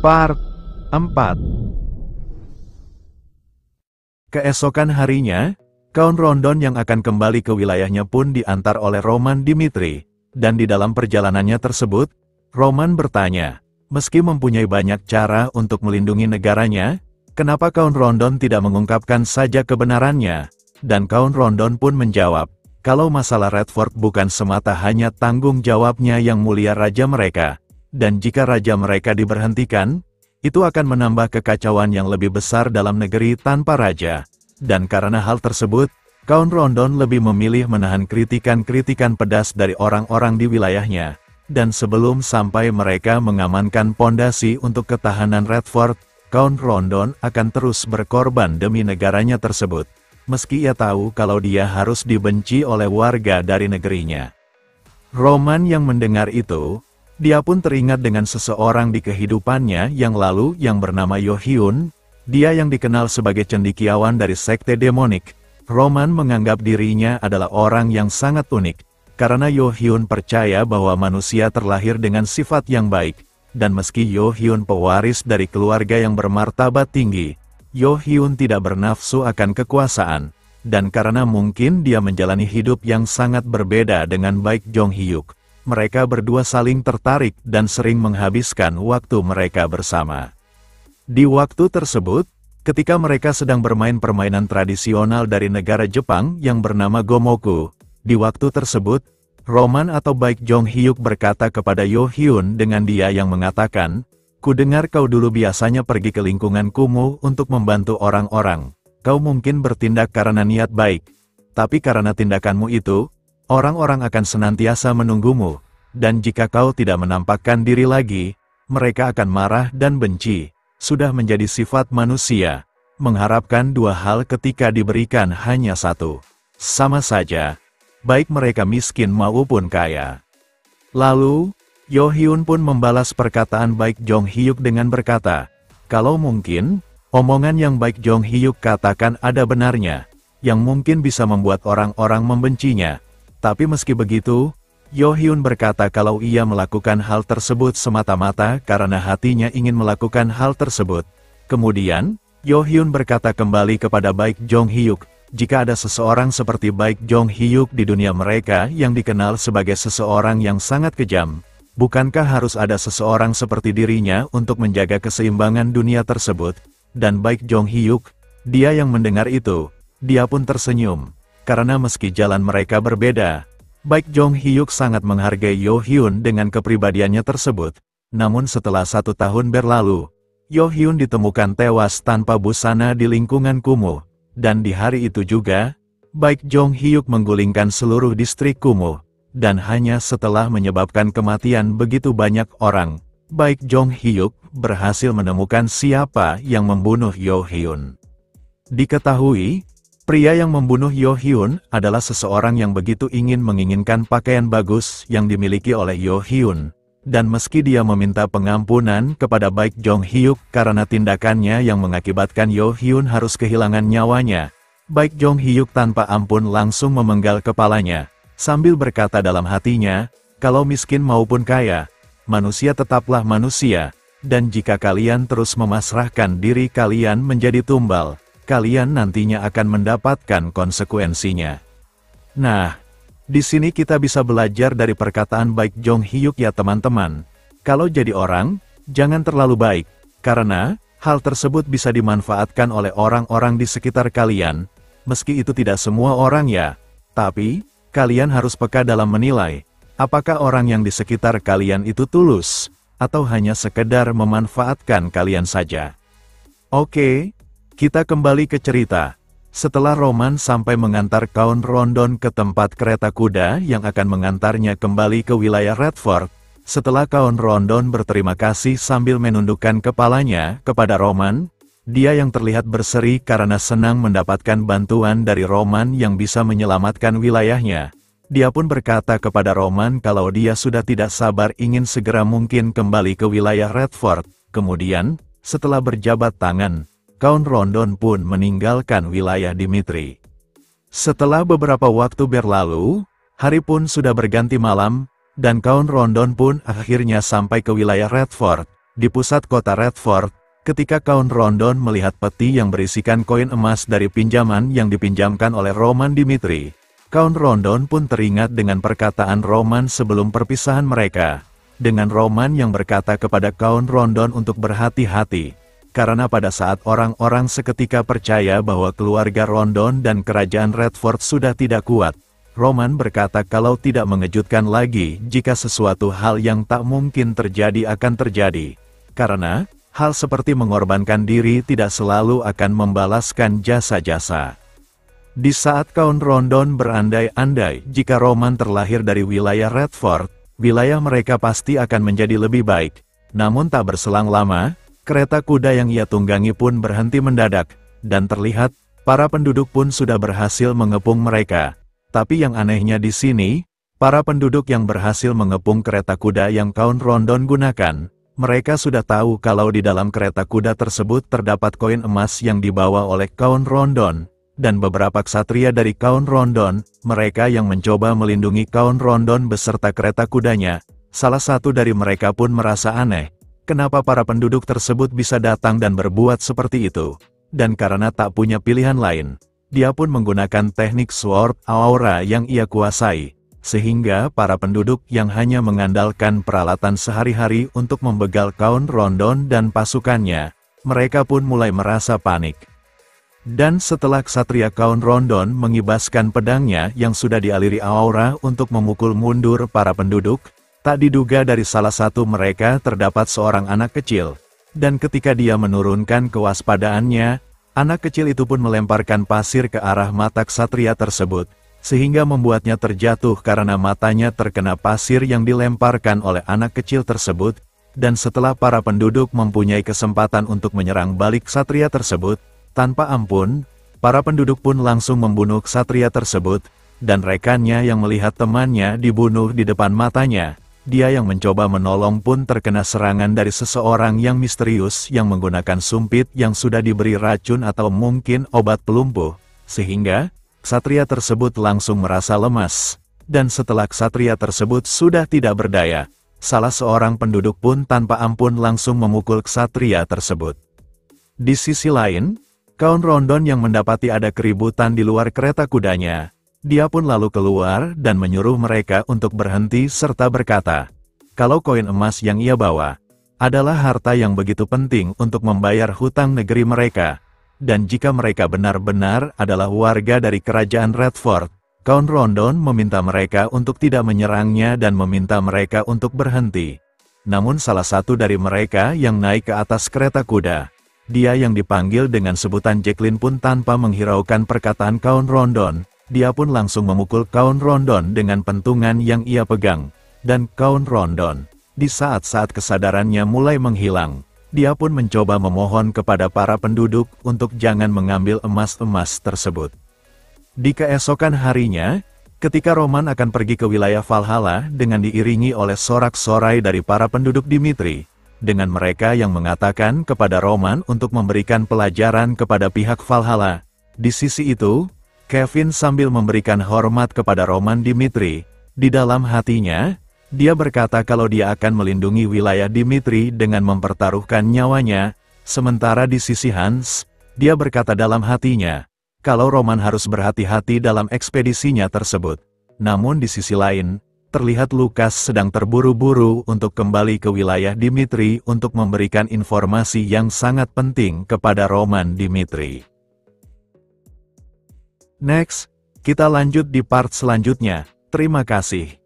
Part 4. Keesokan harinya, Count Rondon yang akan kembali ke wilayahnya pun diantar oleh Roman Dimitri, dan di dalam perjalanannya tersebut, Roman bertanya, meski mempunyai banyak cara untuk melindungi negaranya, kenapa Count Rondon tidak mengungkapkan saja kebenarannya? Dan Count Rondon pun menjawab, kalau masalah Redford bukan semata hanya tanggung jawabnya yang mulia raja mereka, dan jika raja mereka diberhentikan, itu akan menambah kekacauan yang lebih besar dalam negeri tanpa raja. Dan karena hal tersebut, Count Rondon lebih memilih menahan kritikan-kritikan pedas dari orang-orang di wilayahnya. Dan sebelum sampai mereka mengamankan pondasi untuk ketahanan Redford, Count Rondon akan terus berkorban demi negaranya tersebut. Meski ia tahu kalau dia harus dibenci oleh warga dari negerinya. Roman yang mendengar itu, dia pun teringat dengan seseorang di kehidupannya yang lalu yang bernama Yo Hyun. Dia yang dikenal sebagai cendekiawan dari sekte demonik. Roman menganggap dirinya adalah orang yang sangat unik, karena Yo Hyun percaya bahwa manusia terlahir dengan sifat yang baik, dan meski Yo Hyun pewaris dari keluarga yang bermartabat tinggi, Yo Hyun tidak bernafsu akan kekuasaan, dan karena mungkin dia menjalani hidup yang sangat berbeda dengan Baek Jong Hyuk, mereka berdua saling tertarik dan sering menghabiskan waktu mereka bersama. Di waktu tersebut, ketika mereka sedang bermain permainan tradisional dari negara Jepang yang bernama Gomoku, di waktu tersebut, Roman atau Baek Jong Hyuk berkata kepada Yo Hyun dengan dia yang mengatakan, "Ku dengar kau dulu biasanya pergi ke lingkungan kumuh untuk membantu orang-orang. Kau mungkin bertindak karena niat baik, tapi karena tindakanmu itu, orang-orang akan senantiasa menunggumu, dan jika kau tidak menampakkan diri lagi, mereka akan marah dan benci." Sudah menjadi sifat manusia, mengharapkan dua hal ketika diberikan hanya satu. Sama saja, baik mereka miskin maupun kaya. Lalu, Yo Hyun pun membalas perkataan Baek Jong Hyuk dengan berkata, kalau mungkin, omongan yang Baek Jong Hyuk katakan ada benarnya, yang mungkin bisa membuat orang-orang membencinya. Tapi meski begitu, Yo Hyun berkata kalau ia melakukan hal tersebut semata-mata karena hatinya ingin melakukan hal tersebut. Kemudian, Yo Hyun berkata kembali kepada Baek Jong Hyuk, jika ada seseorang seperti Baek Jong Hyuk di dunia mereka yang dikenal sebagai seseorang yang sangat kejam, bukankah harus ada seseorang seperti dirinya untuk menjaga keseimbangan dunia tersebut? Dan Baek Jong Hyuk, dia yang mendengar itu, dia pun tersenyum, karena meski jalan mereka berbeda, Baek Jong Hyuk sangat menghargai Yo Hyun dengan kepribadiannya tersebut. Namun setelah 1 tahun berlalu, Yo Hyun ditemukan tewas tanpa busana di lingkungan kumuh. Dan di hari itu juga, Baek Jong Hyuk menggulingkan seluruh distrik kumuh. Dan hanya setelah menyebabkan kematian begitu banyak orang, Baek Jong Hyuk berhasil menemukan siapa yang membunuh Yo Hyun. Diketahui, pria yang membunuh Yo Hyun adalah seseorang yang begitu menginginkan pakaian bagus yang dimiliki oleh Yo Hyun. Dan meski dia meminta pengampunan kepada Baek Jong Hyuk karena tindakannya yang mengakibatkan Yo Hyun harus kehilangan nyawanya, Baek Jong Hyuk tanpa ampun langsung memenggal kepalanya, sambil berkata dalam hatinya, kalau miskin maupun kaya, manusia tetaplah manusia, dan jika kalian terus memasrahkan diri kalian menjadi tumbal, kalian nantinya akan mendapatkan konsekuensinya. Nah, di sini kita bisa belajar dari perkataan Baek Jong Hyuk ya teman-teman. Kalau jadi orang, jangan terlalu baik, karena hal tersebut bisa dimanfaatkan oleh orang-orang di sekitar kalian. Meski itu tidak semua orang ya, tapi kalian harus peka dalam menilai, apakah orang yang di sekitar kalian itu tulus, atau hanya sekedar memanfaatkan kalian saja. Oke. Kita kembali ke cerita. Setelah Roman sampai mengantar Count Rondon ke tempat kereta kuda yang akan mengantarnya kembali ke wilayah Redford, setelah Count Rondon berterima kasih sambil menundukkan kepalanya kepada Roman, dia yang terlihat berseri karena senang mendapatkan bantuan dari Roman yang bisa menyelamatkan wilayahnya. Dia pun berkata kepada Roman kalau dia sudah tidak sabar ingin segera mungkin kembali ke wilayah Redford. Kemudian, setelah berjabat tangan, Count Rondon pun meninggalkan wilayah Dimitri. Setelah beberapa waktu berlalu, hari pun sudah berganti malam, dan Count Rondon pun akhirnya sampai ke wilayah Redford. Di pusat kota Redford, ketika Count Rondon melihat peti yang berisikan koin emas dari pinjaman yang dipinjamkan oleh Roman Dimitri, Count Rondon pun teringat dengan perkataan Roman sebelum perpisahan mereka. Dengan Roman yang berkata kepada Count Rondon untuk berhati-hati, karena pada saat orang-orang seketika percaya bahwa keluarga Rondon dan kerajaan Redford sudah tidak kuat, Roman berkata kalau tidak mengejutkan lagi jika sesuatu hal yang tak mungkin terjadi akan terjadi. Karena, hal seperti mengorbankan diri tidak selalu akan membalaskan jasa-jasa. Di saat Count Rondon berandai-andai jika Roman terlahir dari wilayah Redford, wilayah mereka pasti akan menjadi lebih baik. Namun tak berselang lama, kereta kuda yang ia tunggangi pun berhenti mendadak, dan terlihat, para penduduk pun sudah berhasil mengepung mereka. Tapi yang anehnya di sini, para penduduk yang berhasil mengepung kereta kuda yang Count Rondon gunakan, mereka sudah tahu kalau di dalam kereta kuda tersebut terdapat koin emas yang dibawa oleh Count Rondon, dan beberapa ksatria dari Count Rondon, mereka yang mencoba melindungi Count Rondon beserta kereta kudanya. Salah satu dari mereka pun merasa aneh, kenapa para penduduk tersebut bisa datang dan berbuat seperti itu, dan karena tak punya pilihan lain, dia pun menggunakan teknik Sword Aura yang ia kuasai, sehingga para penduduk yang hanya mengandalkan peralatan sehari-hari untuk membegal Count Rondon dan pasukannya, mereka pun mulai merasa panik. Dan setelah ksatria Count Rondon mengibaskan pedangnya yang sudah dialiri aura untuk memukul mundur para penduduk, tak diduga dari salah satu mereka terdapat seorang anak kecil, dan ketika dia menurunkan kewaspadaannya, anak kecil itu pun melemparkan pasir ke arah mata ksatria tersebut, sehingga membuatnya terjatuh karena matanya terkena pasir yang dilemparkan oleh anak kecil tersebut, dan setelah para penduduk mempunyai kesempatan untuk menyerang balik ksatria tersebut, tanpa ampun, para penduduk pun langsung membunuh ksatria tersebut, dan rekannya yang melihat temannya dibunuh di depan matanya. Dia yang mencoba menolong pun terkena serangan dari seseorang yang misterius yang menggunakan sumpit yang sudah diberi racun atau mungkin obat pelumpuh, sehingga ksatria tersebut langsung merasa lemas. Dan setelah ksatria tersebut sudah tidak berdaya, salah seorang penduduk pun tanpa ampun langsung memukul ksatria tersebut. Di sisi lain, Count Rondon yang mendapati ada keributan di luar kereta kudanya, dia pun lalu keluar dan menyuruh mereka untuk berhenti serta berkata, kalau koin emas yang ia bawa adalah harta yang begitu penting untuk membayar hutang negeri mereka, dan jika mereka benar-benar adalah warga dari kerajaan Redford, Count Rondon meminta mereka untuk tidak menyerangnya dan meminta mereka untuk berhenti. Namun salah satu dari mereka yang naik ke atas kereta kuda, dia yang dipanggil dengan sebutan Jacqueline pun tanpa menghiraukan perkataan Count Rondon, dia pun langsung memukul Count Rondon dengan pentungan yang ia pegang. Dan Count Rondon, di saat-saat kesadarannya mulai menghilang, dia pun mencoba memohon kepada para penduduk untuk jangan mengambil emas-emas tersebut. Di keesokan harinya, ketika Roman akan pergi ke wilayah Valhalla dengan diiringi oleh sorak-sorai dari para penduduk Dimitri, dengan mereka yang mengatakan kepada Roman untuk memberikan pelajaran kepada pihak Valhalla. Di sisi itu, Kevin sambil memberikan hormat kepada Roman Dimitri, di dalam hatinya, dia berkata kalau dia akan melindungi wilayah Dimitri dengan mempertaruhkan nyawanya, sementara di sisi Hans, dia berkata dalam hatinya, kalau Roman harus berhati-hati dalam ekspedisinya tersebut. Namun di sisi lain, terlihat Lukas sedang terburu-buru untuk kembali ke wilayah Dimitri untuk memberikan informasi yang sangat penting kepada Roman Dimitri. Next, kita lanjut di part selanjutnya. Terima kasih.